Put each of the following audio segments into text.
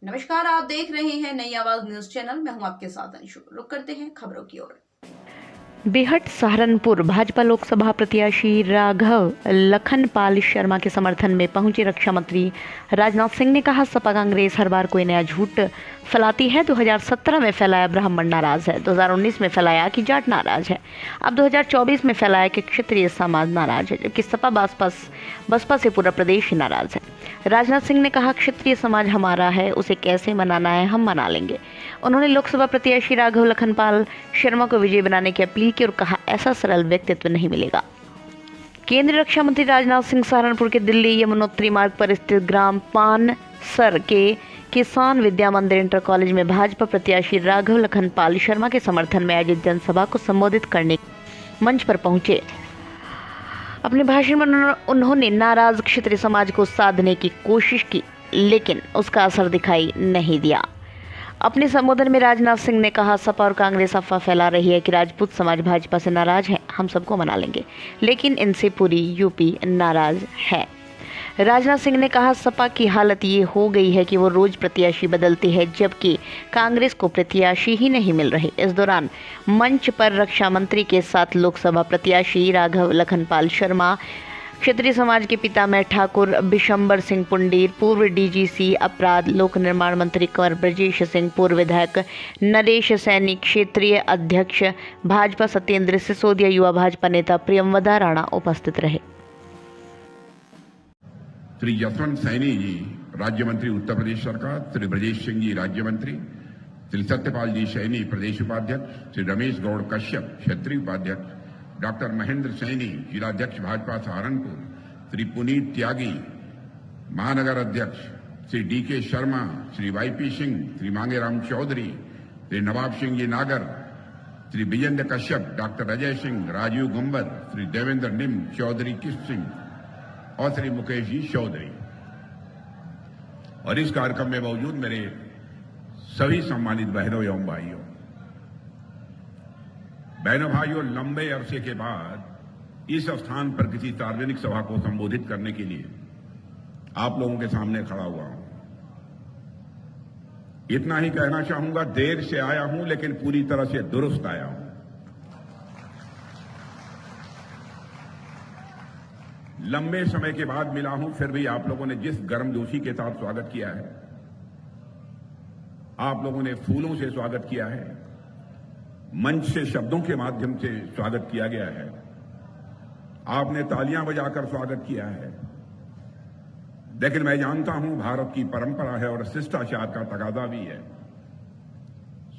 नमस्कार, आप देख रहे हैं नई आवाज न्यूज चैनल। मैं हूं आपके साथ अंशु। रुक करते हैं खबरों की ओर। बेहट सहारनपुर भाजपा लोकसभा प्रत्याशी राघव लखनपाल शर्मा के समर्थन में पहुंचे रक्षा मंत्री राजनाथ सिंह ने कहा, सपा कांग्रेस हर बार कोई नया झूठ फैलाती है। 2017 में फैलाया ब्राह्मण नाराज है, 2019 में फैलाया कि जाट नाराज है, अब 2024 में फैलाया कि क्षत्रिय समाज नाराज है, जबकि सपा बसपा से पूरा प्रदेश ही नाराज है। राजनाथ सिंह ने कहा, क्षत्रिय समाज हमारा है, उसे कैसे मनाना है हम मना लेंगे। उन्होंने लोकसभा प्रत्याशी राघव लखनपाल शर्मा को विजयी बनाने की अपील की और कहा, ऐसा सरल व्यक्तित्व नहीं मिलेगा। केंद्रीय रक्षा मंत्री राजनाथ सिंह सहारनपुर के दिल्ली यमुनोत्री मार्ग पर स्थित ग्राम पानसर के किसान विद्या मंदिर इंटर कॉलेज में भाजपा प्रत्याशी राघव लखनपाल शर्मा के समर्थन में आयोजित जनसभा को संबोधित करने मंच पर पहुंचे। अपने भाषण में उन्होंने नाराज क्षत्रिय समाज को साधने की कोशिश की, लेकिन उसका असर दिखाई नहीं दिया। अपने संबोधन में राजनाथ सिंह ने कहा, सपा और कांग्रेस अफवाह फैला रही है कि राजपूत समाज भाजपा से नाराज है। हम सबको मना लेंगे, लेकिन इनसे पूरी यूपी नाराज है। राजनाथ सिंह ने कहा, सपा की हालत ये हो गई है कि वो रोज प्रत्याशी बदलती है, जबकि कांग्रेस को प्रत्याशी ही नहीं मिल रहे। इस दौरान मंच पर रक्षा मंत्री के साथ लोकसभा प्रत्याशी राघव लखनपाल शर्मा, क्षत्रिय समाज के पितामह ठाकुर बिशंबर सिंह पुंडीर, पूर्व डीजीसी अपराध लोक निर्माण मंत्री कंवर ब्रजेश सिंह, पूर्व विधायक नरेश सैनी, क्षेत्रीय अध्यक्ष भाजपा सत्येंद्र सिसोदिया, युवा भाजपा नेता प्रियंवदा राणा उपस्थित रहे। श्री यशवंत सैनी जी राज्य मंत्री उत्तर प्रदेश सरकार, श्री ब्रजेश सिंह जी राज्य मंत्री, श्री सत्यपाल जी सैनी प्रदेश उपाध्यक्ष, श्री रमेश गौड़ कश्यप क्षेत्रीय उपाध्यक्ष, डॉक्टर महेंद्र सैनी जिलाध्यक्ष भाजपा सहारनपुर, श्री पुनीत त्यागी महानगर अध्यक्ष, श्री डीके शर्मा, श्री वाईपी सिंह, श्री मांगेराम चौधरी, श्री नवाब सिंह जी नागर, श्री विजेंद्र कश्यप, डॉक्टर अजय सिंह, राजीव गुंबर, श्री देवेंद्र निम, चौधरी किश सिंह और श्री मुकेश जी चौधरी। और इस कार्यक्रम में मौजूद मेरे सभी सम्मानित बहनों एवं भाइयों, लंबे अरसे के बाद इस स्थान पर किसी सार्वजनिक सभा को संबोधित करने के लिए आप लोगों के सामने खड़ा हुआ हूं। इतना ही कहना चाहूंगा, देर से आया हूं लेकिन पूरी तरह से दुरुस्त आया हूं। लंबे समय के बाद मिला हूं, फिर भी आप लोगों ने जिस गर्मजोशी के साथ स्वागत किया है, आप लोगों ने फूलों से स्वागत किया है, मंच से शब्दों के माध्यम से स्वागत किया गया है, आपने तालियां बजाकर स्वागत किया है। लेकिन मैं जानता हूं भारत की परंपरा है और शिष्टाचार का तकाजा भी है।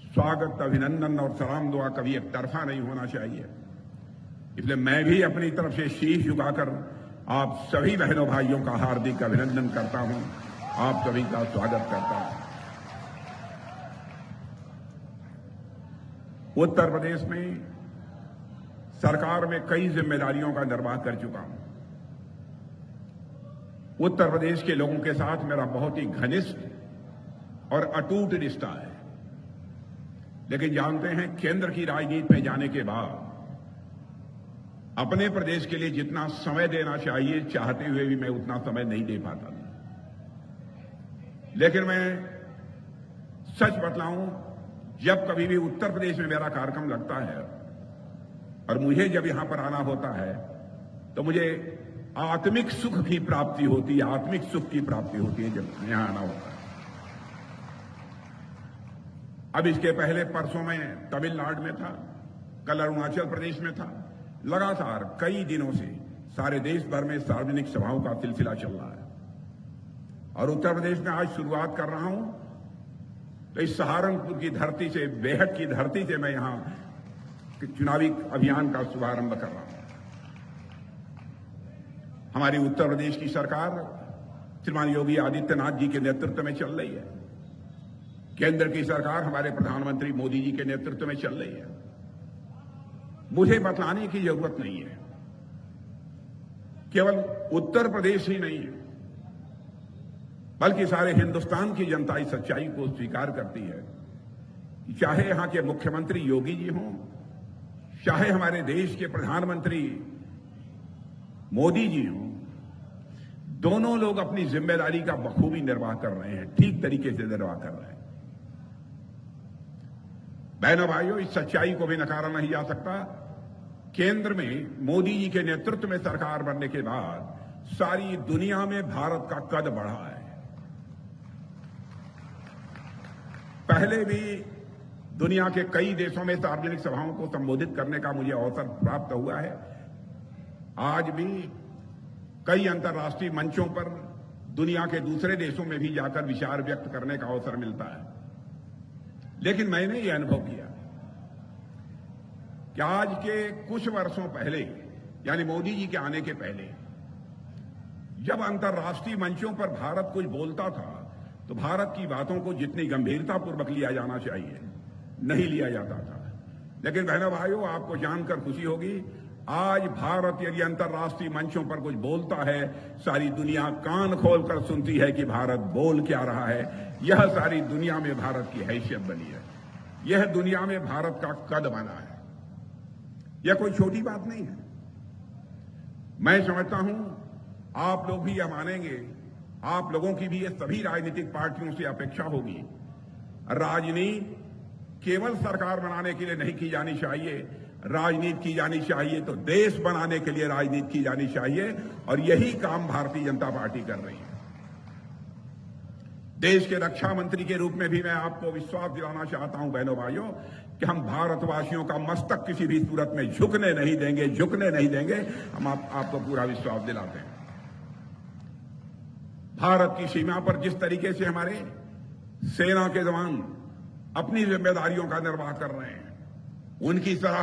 स्वागत, अभिनंदन और सलाम दुआ कभी एक तरफा नहीं होना चाहिए। इसलिए मैं भी अपनी तरफ से शीश झुकाकर आप सभी बहनों भाइयों का हार्दिक अभिनंदन करता हूं, आप सभी का स्वागत करता हूं। उत्तर प्रदेश में सरकार में कई जिम्मेदारियों का निर्वाह कर चुका हूं। उत्तर प्रदेश के लोगों के साथ मेरा बहुत ही घनिष्ठ और अटूट रिश्ता है। लेकिन जानते हैं, केंद्र की राजनीति में जाने के बाद अपने प्रदेश के लिए जितना समय देना चाहिए, चाहते हुए भी मैं उतना समय नहीं दे पाता। लेकिन मैं सच बतलाऊं, जब कभी भी उत्तर प्रदेश में मेरा कार्यक्रम लगता है और मुझे जब यहां पर आना होता है, तो मुझे आत्मिक सुख की प्राप्ति होती है, आत्मिक सुख की प्राप्ति होती है जब यहां आना होता है। अब इसके पहले परसों में तमिलनाडु में था, कल अरुणाचल प्रदेश में था। लगातार कई दिनों से सारे देश भर में सार्वजनिक सभाओं का सिलसिला चल रहा है और उत्तर प्रदेश में आज शुरुआत कर रहा हूं। तो इस सहारनपुर की धरती से, बेहट की धरती से मैं यहां चुनावी अभियान का शुभारंभ कर रहा हूं। हमारी उत्तर प्रदेश की सरकार श्रीमान योगी आदित्यनाथ जी के नेतृत्व में चल रही है। केंद्र की सरकार हमारे प्रधानमंत्री मोदी जी के नेतृत्व में चल रही है। मुझे बतलाने की जरूरत नहीं है, केवल उत्तर प्रदेश ही नहीं है बल्कि सारे हिंदुस्तान की जनता इस सच्चाई को स्वीकार करती है कि चाहे यहां के मुख्यमंत्री योगी जी हों, चाहे हमारे देश के प्रधानमंत्री मोदी जी हों, दोनों लोग अपनी जिम्मेदारी का बखूबी निर्वाह कर रहे हैं, ठीक तरीके से निर्वाह कर रहे हैं। बहनों भाइयों, इस सच्चाई को भी नकारा नहीं जा सकता। केंद्र में मोदी जी के नेतृत्व में सरकार बनने के बाद सारी दुनिया में भारत का कद बढ़ा है। पहले भी दुनिया के कई देशों में सार्वजनिक सभाओं को संबोधित करने का मुझे अवसर प्राप्त हुआ है। आज भी कई अंतर्राष्ट्रीय मंचों पर दुनिया के दूसरे देशों में भी जाकर विचार व्यक्त करने का अवसर मिलता है। लेकिन मैंने ये अनुभव किया कि आज के कुछ वर्षों पहले, यानी मोदी जी के आने के पहले, जब अंतर्राष्ट्रीय मंचों पर भारत कुछ बोलता था तो भारत की बातों को जितनी गंभीरतापूर्वक लिया जाना चाहिए नहीं लिया जाता था। लेकिन बहनों भाइयों, आपको जानकर खुशी होगी, आज भारत यदि अंतर्राष्ट्रीय मंचों पर कुछ बोलता है, सारी दुनिया कान खोलकर सुनती है कि भारत बोल क्या रहा है। यह सारी दुनिया में भारत की हैसियत बनी है, यह दुनिया में भारत का कद बना है। यह कोई छोटी बात नहीं है। मैं समझता हूं आप लोग भी यह मानेंगे, आप लोगों की भी ये सभी राजनीतिक पार्टियों से अपेक्षा होगी। राजनीति केवल सरकार बनाने के लिए नहीं की जानी चाहिए, राजनीति की जानी चाहिए तो देश बनाने के लिए राजनीति की जानी चाहिए, और यही काम भारतीय जनता पार्टी कर रही है। देश के रक्षा मंत्री के रूप में भी मैं आपको विश्वास दिलाना चाहता हूं बहनों भाइयों कि हम भारतवासियों का मस्तक किसी भी सूरत में झुकने नहीं देंगे। हम आपको पूरा विश्वास दिलाते हैं। भारत की सीमा पर जिस तरीके से हमारे सेना के जवान अपनी जिम्मेदारियों का निर्वाह कर रहे हैं, उनकी सराहना